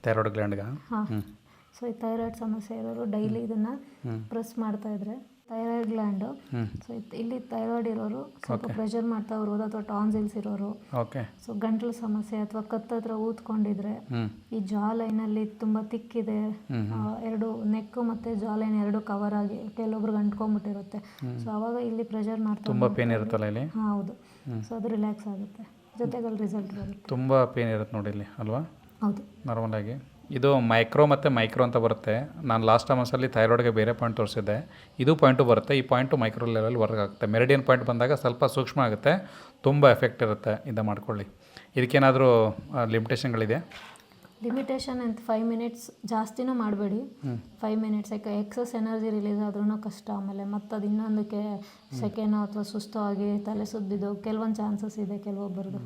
Thyroid ಗ್ಲ್ಯಾಂಡ್ಗೆ? ಹಾಂ. So ಈ thyroid ಸಮಸ್ಯೆ ಇರೋರು ಡೈಲಿ ಇದನ್ನು ಪ್ರೆಸ್ ಮಾಡ್ತಾಯಿದ್ರೆ ಥೈರಾಯ್ಡ್ ಗ್ಲ್ಯಾಂಡು, ಸೊ ಇಲ್ಲಿ ಥೈರಾಯ್ಡ್ ಇರೋರು ಸ್ವಲ್ಪ ಪ್ರೆಷರ್ ಮಾಡ್ತಾ ಇರ್ಬೋದು, ಅಥವಾ ಟಾನ್ಸಿಲ್ಸ್ ಇರೋರು, ಓಕೆ, ಸೊ ಗಂಟಲು ಸಮಸ್ಯೆ ಅಥವಾ ಕತ್ತತ್ರ ಊದ್ಕೊಂಡಿದ್ರೆ, ಈ ಜಾ ಲೈನಲ್ಲಿ ತುಂಬ ತಿಕ್ಕಿದೆ, ಎರಡು ನೆಕ್ಕು ಮತ್ತು ಜಾ ಲೈನ್ ಎರಡು ಕವರ್ ಆಗಿ ಕೆಲವೊಬ್ರಿಗೆ ಅಂಟ್ಕೊಂಡ್ಬಿಟ್ಟಿರುತ್ತೆ, ಸೊ ಆವಾಗ ಇಲ್ಲಿ ಪ್ರೆಷರ್ ಮಾಡ್ತಾ ತುಂಬ ಪೇನ್ ಇರುತ್ತಲ್ಲ ಇಲ್ಲಿ? ಹಾಂ ಹೌದು. ಸೊ ಅದು ರಿಲ್ಯಾಕ್ಸ್ ಆಗುತ್ತೆ, ಜೊತೆಗೆ ಅಲ್ಲಿ ರಿಸಲ್ಟ್ ಬರುತ್ತೆ. ತುಂಬ ಪೇನ್ ಇರುತ್ತೆ ನೋಡಿ ಇಲ್ಲಿ ಅಲ್ವಾ? ಹೌದು. ನಾರ್ಮಲಾಗಿ ಇದು ಮೈಕ್ರೋ ಮತ್ತು ಮೈಕ್ರೋ ಅಂತ ಬರುತ್ತೆ. ನಾನು ಲಾಸ್ಟ್ ಟೈಮ್ ಒಂದ್ಸಲಿ ಥೈರಾಯ್ಡ್ಗೆ ಬೇರೆ ಪಾಯಿಂಟ್ ತೋರಿಸಿದ್ದೆ. ಇದು ಪಾಯಿಂಟು ಬರುತ್ತೆ, ಈ ಪಾಯಿಂಟು ಮೈಕ್ರೋ ಲೆವೆಲ್ ವರ್ಕ್ ಆಗುತ್ತೆ. ಮೆರಿಡಿಯನ್ ಪಾಯಿಂಟ್ ಬಂದಾಗ ಸ್ವಲ್ಪ ಸೂಕ್ಷ್ಮ ಆಗುತ್ತೆ, ತುಂಬ ಎಫೆಕ್ಟ್ ಇರುತ್ತೆ. ಇದು ಮಾಡ್ಕೊಳ್ಳಿ. ಇದಕ್ಕೇನಾದರೂ ಲಿಮಿಟೇಷನ್ಗಳಿದೆ? ಲಿಮಿಟೇಷನ್ ಅಂತ 5 ಮಿನಿಟ್ಸ್ ಜಾಸ್ತಿನೂ ಮಾಡಬೇಡಿ. 5 ಮಿನಿಟ್ಸ್, ಯಾಕೆ ಎಕ್ಸಸ್ ಎನರ್ಜಿ ರಿಲೀಸ್ ಆದ್ರೂ ಕಷ್ಟ. ಆಮೇಲೆ ಮತ್ತು ಅದು ಇನ್ನೊಂದಕ್ಕೆ ಸೆಕೆನೋ ಅಥವಾ ಸುಸ್ತೋ ಆಗಿ ತಲೆ ಸುದ್ದಿದ್ದು ಕೆಲವೊಂದು ಚಾನ್ಸಸ್ ಇದೆ ಕೆಲವೊಬ್ಬರದು.